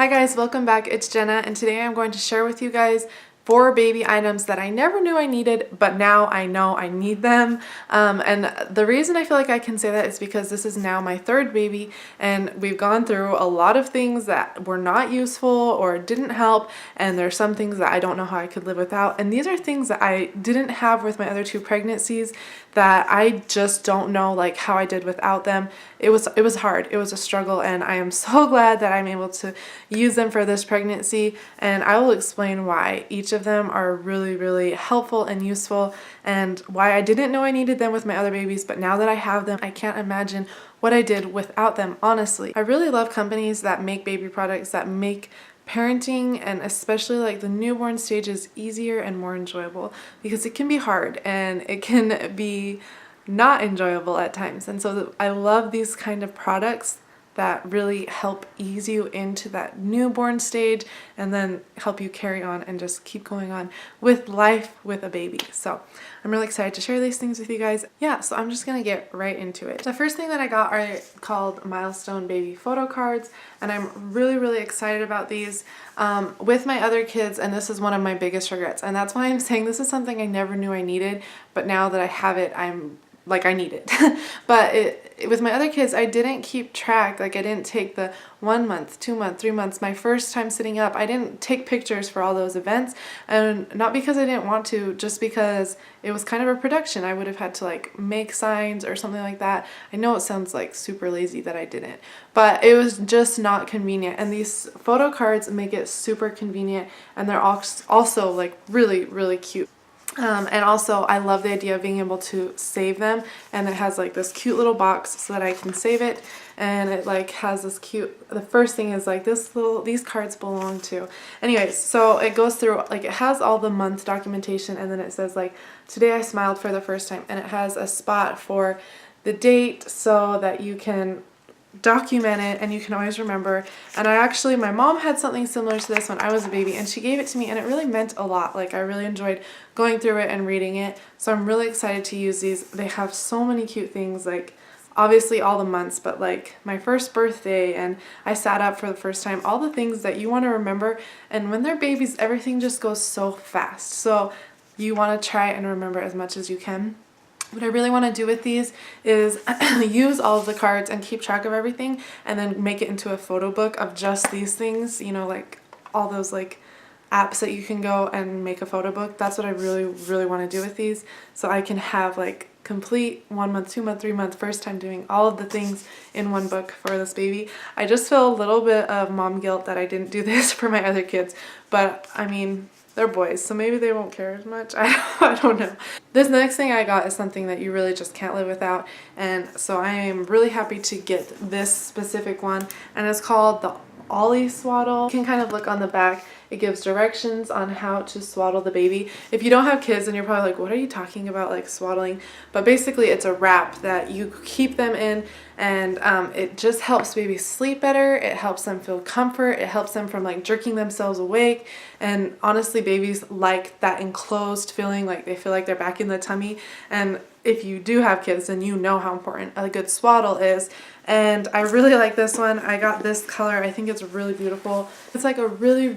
Hi guys, welcome back. It's Jenna and today I'm going to share with you guys 4 baby items that I never knew I needed, but now I know I need them. And the reason I feel like I can say that is because this is now my 3rd baby and we've gone through a lot of things that were not useful or didn't help, and there's some things that I don't know how I could live without. And these are things that I didn't have with my other 2 pregnancies that I just don't know like how I did without them. It was hard. It was a struggle, and I am so glad that I'm able to use them for this pregnancy, and I will explain why each of them are really helpful and useful and why I didn't know I needed them with my other babies, but now that I have them, I can't imagine what I did without them, honestly. I really love companies that make baby products that make parenting and especially like the newborn stages easier and more enjoyable, because it can be hard and it can be not enjoyable at times. And so I love these kind of products that really help ease you into that newborn stage and then help you carry on and just keep going on with life with a baby. So I'm really excited to share these things with you guys. Yeah, so I'm just gonna get right into it. The first thing that I got are called Milestone baby photo cards, and I'm really excited about these. With my other kids, and this is one of my biggest regrets, and that's why I'm saying this is something I never knew I needed, but now that I have it, I'm like, I need it. But with my other kids, I didn't keep track. Like, I didn't take the 1 month, 2 month, 3 months, my first time sitting up. I didn't take pictures for all those events, and not because I didn't want to, just because it was kind of a production. I would have had to like make signs or something like that. I know it sounds like super lazy that I didn't, but it was just not convenient. And these photo cards make it super convenient, and they're also like really cute. And also I love the idea of being able to save them, and it has like this cute little box so that I can save it, and it like has this cute, the first thing is like these cards belong to. Anyways, so it goes through, like, it has all the month documentation, and then it says like, today I smiled for the first time, and it has a spot for the date so that you can document it and you can always remember. And my mom had something similar to this when I was a baby, and she gave it to me, and it really meant a lot. Like, I really enjoyed going through it and reading it, so I'm really excited to use these. They have so many cute things, like obviously all the months, but like my first birthday, and I sat up for the first time, all the things that you want to remember. And when they're babies, everything just goes so fast, so you want to try and remember as much as you can. What I really want to do with these is use all of the cards and keep track of everything, and then make it into a photo book of just these things, you know, like all those like apps that you can go and make a photo book. That's what I really want to do with these, so I can have like complete 1 month, 2 month, 3 month, first time doing all of the things in one book for this baby. I just feel a little bit of mom guilt that I didn't do this for my other kids, but I mean, they're boys, so maybe they won't care as much. I don't know. This next thing I got is something that you really just can't live without, and so I am really happy to get this specific one, and it's called the Ollie Swaddle. You can kind of look on the back. It gives directions on how to swaddle the baby. If you don't have kids, then you're probably like, what are you talking about, like swaddling? But basically it's a wrap that you keep them in, and it just helps babies sleep better. It helps them feel comfort. It helps them from like jerking themselves awake. And honestly, babies like that enclosed feeling, like they feel like they're back in the tummy. And if you do have kids, then you know how important a good swaddle is. And I really like this one. I got this color. I think it's really beautiful. It's like a really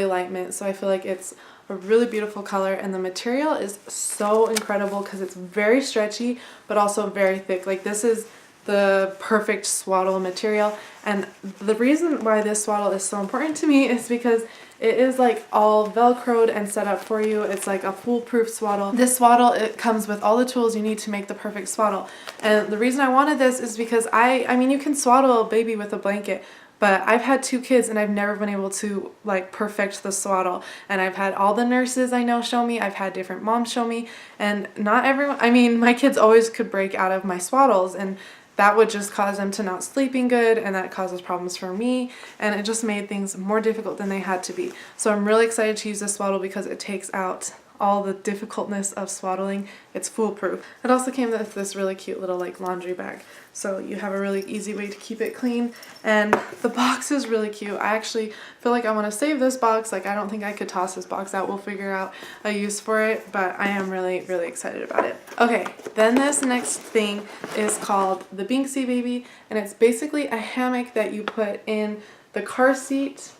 light mint, so I feel like it's a really beautiful color, and the material is so incredible because it's very stretchy but also very thick. Like, this is the perfect swaddle material, and the reason why this swaddle is so important to me is because it is like all velcroed and set up for you. It's like a foolproof swaddle. This swaddle, it comes with all the tools you need to make the perfect swaddle. And the reason I wanted this is because I mean, you can swaddle a baby with a blanket, but I've had 2 kids and I've never been able to like perfect the swaddle. And I've had all the nurses I know show me, I've had different moms show me, and not everyone, I mean, my kids always could break out of my swaddles, and that would just cause them to not sleeping good, and that causes problems for me, and it just made things more difficult than they had to be. So I'm really excited to use this swaddle because it takes out all the difficultness of swaddling. It's foolproof. It also came with this really cute little like laundry bag, so you have a really easy way to keep it clean. And the box is really cute. I actually feel like I want to save this box. Like, I don't think I could toss this box out. We'll figure out a use for it, but I am really excited about it. Okay, then this next thing is called the Binxy baby, and it's basically a hammock that you put in the car seat,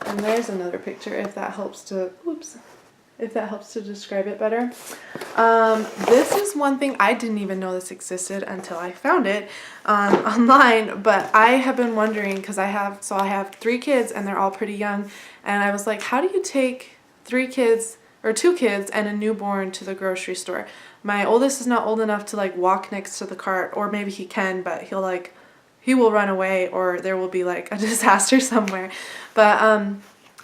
and there's another picture if that helps to, oops, if that helps to describe it better. This is one thing I didn't even know this existed until I found it online, but I have been wondering because I have 3 kids and they're all pretty young, and I was like, how do you take 3 kids or 2 kids and a newborn to the grocery store? My oldest is not old enough to like walk next to the cart, or maybe he can, but he will run away or there will be like a disaster somewhere. But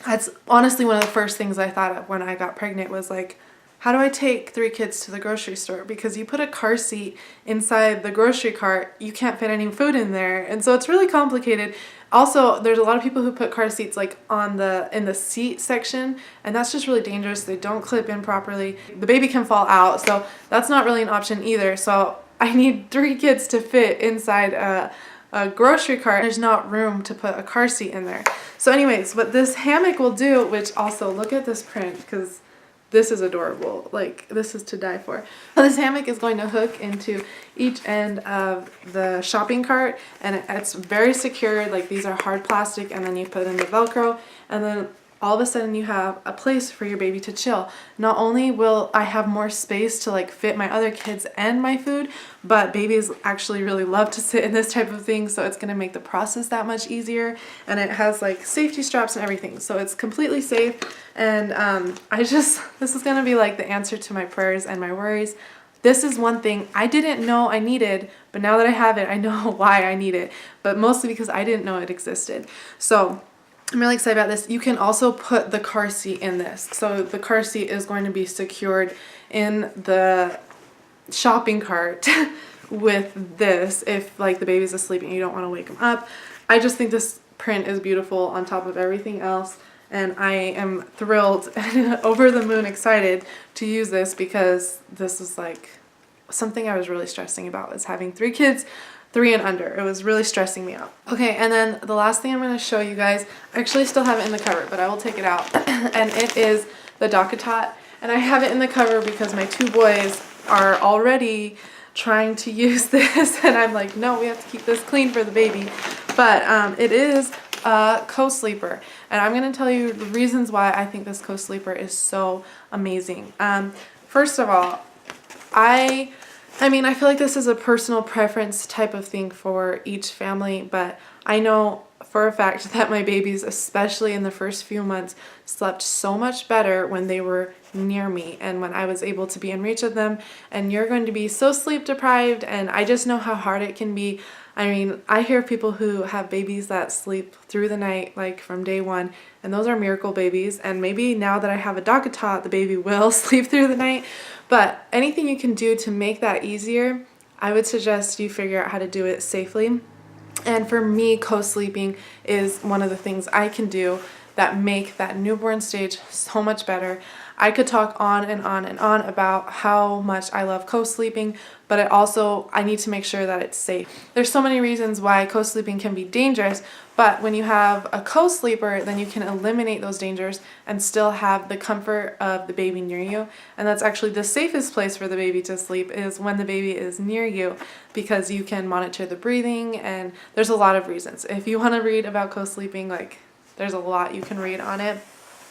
that's honestly one of the first things I thought of when I got pregnant, was like, how do I take 3 kids to the grocery store? Because you put a car seat inside the grocery cart, you can't fit any food in there. And so it's really complicated. Also, there's a lot of people who put car seats like in the seat section, and that's just really dangerous. They don't clip in properly. The baby can fall out, so that's not really an option either. So I need 3 kids to fit inside a grocery cart. There's not room to put a car seat in there. So anyways, what this hammock will do, which also, look at this print, because this is adorable. Like, this is to die for. This hammock is going to hook into each end of the shopping cart, and it's very secure. Like, these are hard plastic, and then you put in the Velcro, and then all of a sudden you have a place for your baby to chill. Not only will I have more space to like fit my other kids and my food, but babies actually really love to sit in this type of thing, so it's going to make the process that much easier. And it has like safety straps and everything, so it's completely safe. And this is going to be like the answer to my prayers and my worries. This is one thing I didn't know I needed, but now that I have it, I know why I need it, but mostly because I didn't know it existed. So I'm really excited about this. You can also put the car seat in this. So the car seat is going to be secured in the shopping cart with this if like the baby's asleep and you don't want to wake him up. I just think this print is beautiful on top of everything else, and I am thrilled and over the moon excited to use this, because this is like something I was really stressing about, is having 3 kids, 3 and under. It was really stressing me out. Okay, and then the last thing I'm going to show you guys, I actually still have it in the cover, but I will take it out. And it is the Dockatot. And I have it in the cover because my 2 boys are already trying to use this, and I'm like, no, we have to keep this clean for the baby. But it is a co-sleeper, and I'm going to tell you the reasons why I think this co-sleeper is so amazing. First of all, I mean, I feel like this is a personal preference type of thing for each family, but I know for a fact that my babies, especially in the first few months, slept so much better when they were near me and when I was able to be in reach of them. And you're going to be so sleep deprived, and I just know how hard it can be. I mean, I hear people who have babies that sleep through the night, like from day 1, and those are miracle babies. And maybe now that I have a Dockatot, the baby will sleep through the night. But anything you can do to make that easier, I would suggest you figure out how to do it safely. And for me, co-sleeping is one of the things I can do that make that newborn stage so much better. I could talk on and on and on about how much I love co-sleeping, but I need to make sure that it's safe. There's so many reasons why co-sleeping can be dangerous, but when you have a co-sleeper, then you can eliminate those dangers and still have the comfort of the baby near you. And that's actually the safest place for the baby to sleep, is when the baby is near you, because you can monitor the breathing, and there's a lot of reasons. If you want to read about co-sleeping, like, there's a lot you can read on it.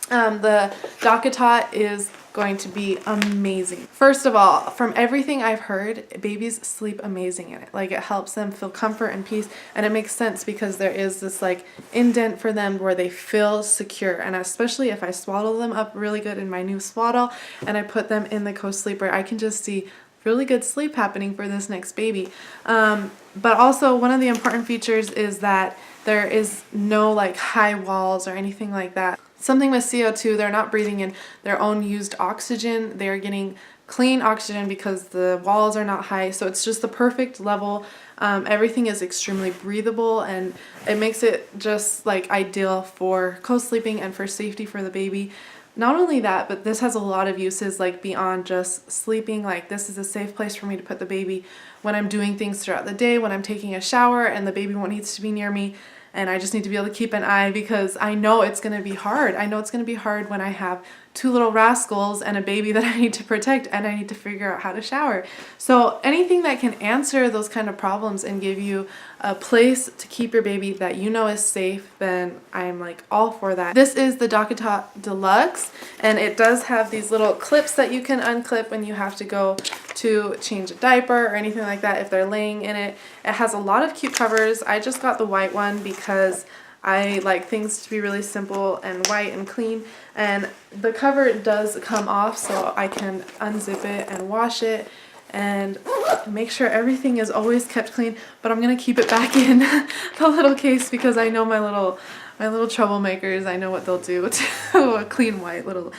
The Dockatot is going to be amazing. First of all, from everything I've heard, babies sleep amazing in it. Like, it helps them feel comfort and peace, and it makes sense because there is this like indent for them where they feel secure. And especially if I swaddle them up really good in my new swaddle and I put them in the co-sleeper, I can just see really good sleep happening for this next baby. But also, one of the important features is that there is no like high walls or anything like that. Something with CO2, they're not breathing in their own used oxygen. They're getting clean oxygen because the walls are not high. So it's just the perfect level. Everything is extremely breathable, and it makes it just like ideal for co-sleeping and for safety for the baby. Not only that, but this has a lot of uses like beyond just sleeping. Like, this is a safe place for me to put the baby when I'm doing things throughout the day, when I'm taking a shower and the baby needs to be near me. and I just need to be able to keep an eye because I know it's going to be hard. I know it's going to be hard when I have two little rascals and a baby that I need to protect, and I need to figure out how to shower. So anything that can answer those kind of problems and give you a place to keep your baby that you know is safe, then I'm like all for that. This is the Dockatot Deluxe, and it does have these little clips that you can unclip when you have to go to change a diaper or anything like that if they're laying in it. It has a lot of cute covers. I just got the white one because I like things to be really simple and white and clean, and the cover does come off so I can unzip it and wash it and make sure everything is always kept clean, but I'm gonna keep it back in the little case because I know my little troublemakers, I know what they'll do to a clean white little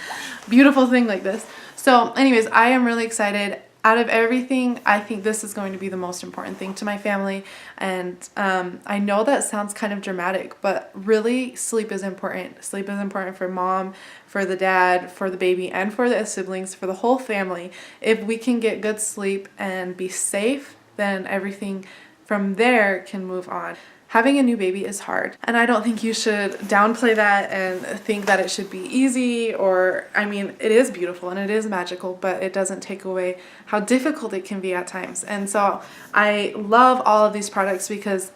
beautiful thing like this. So anyways, I am really excited. Out of everything, I think this is going to be the most important thing to my family, and I know that sounds kind of dramatic, but really sleep is important. Sleep is important for mom, for the dad, for the baby, and for the siblings, for the whole family. If we can get good sleep and be safe, then everything from there can move on. Having a new baby is hard, and I don't think you should downplay that and think that it should be easy, or, I mean, it is beautiful and it is magical, but it doesn't take away how difficult it can be at times. And so I love all of these products because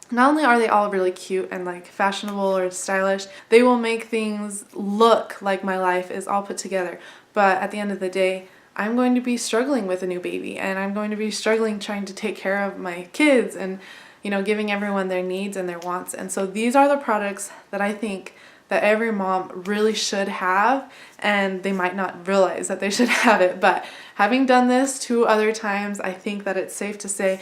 not only are they all really cute and like fashionable or stylish, they will make things look like my life is all put together. But at the end of the day, I'm going to be struggling with a new baby, and I'm going to be struggling trying to take care of my kids and, you know, giving everyone their needs and their wants. And so these are the products that I think that every mom really should have, and they might not realize that they should have it. But having done this 2 other times, I think that it's safe to say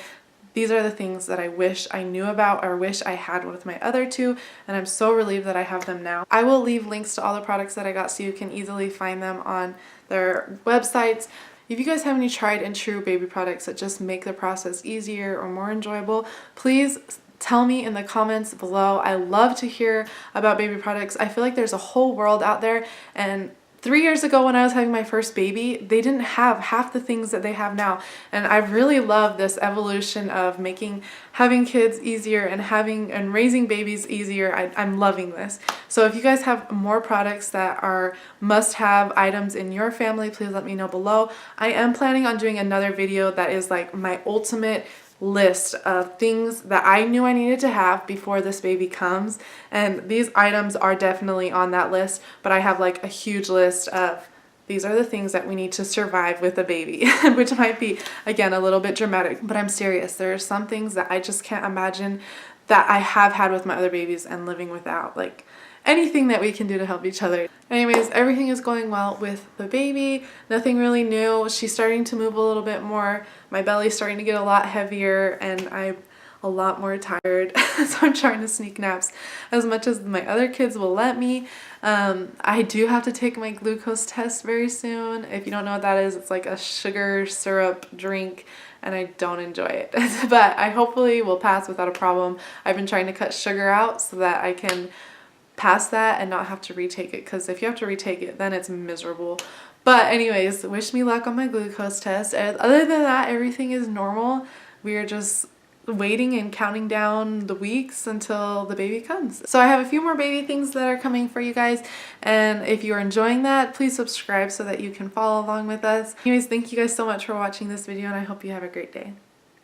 these are the things that I wish I knew about or wish I had with my other 2, and I'm so relieved that I have them now. I will leave links to all the products that I got so you can easily find them on their websites. If you guys have any tried and true baby products that just make the process easier or more enjoyable, please tell me in the comments below. I love to hear about baby products. I feel like there's a whole world out there, and 3 years ago when I was having my first baby, they didn't have half the things that they have now. And I really love this evolution of making having kids easier and raising babies easier. I'm loving this. So if you guys have more products that are must-have items in your family, please let me know below. I am planning on doing another video that is like my ultimate list of things that I knew I needed to have before this baby comes, and these items are definitely on that list, but I have like a huge list of these are the things that we need to survive with a baby, which might be, again, a little bit dramatic, but I'm serious. There are some things that I just can't imagine that I have had with my other babies and living without. Like, anything that we can do to help each other. Anyways, everything is going well with the baby. Nothing really new. She's starting to move a little bit more. My belly's starting to get a lot heavier, and I'm a lot more tired. So I'm trying to sneak naps as much as my other kids will let me. I do have to take my glucose test very soon. If you don't know what that is, it's like a sugar syrup drink, and I don't enjoy it. But I hopefully will pass without a problem. I've been trying to cut sugar out so that I can pass that and not have to retake it, because if you have to retake it, then it's miserable. But anyways, wish me luck on my glucose test. And other than that, everything is normal. We are just waiting and counting down the weeks until the baby comes. So I have a few more baby things that are coming for you guys, and if you're enjoying that, please subscribe so that you can follow along with us. Anyways, thank you guys so much for watching this video, and I hope you have a great day.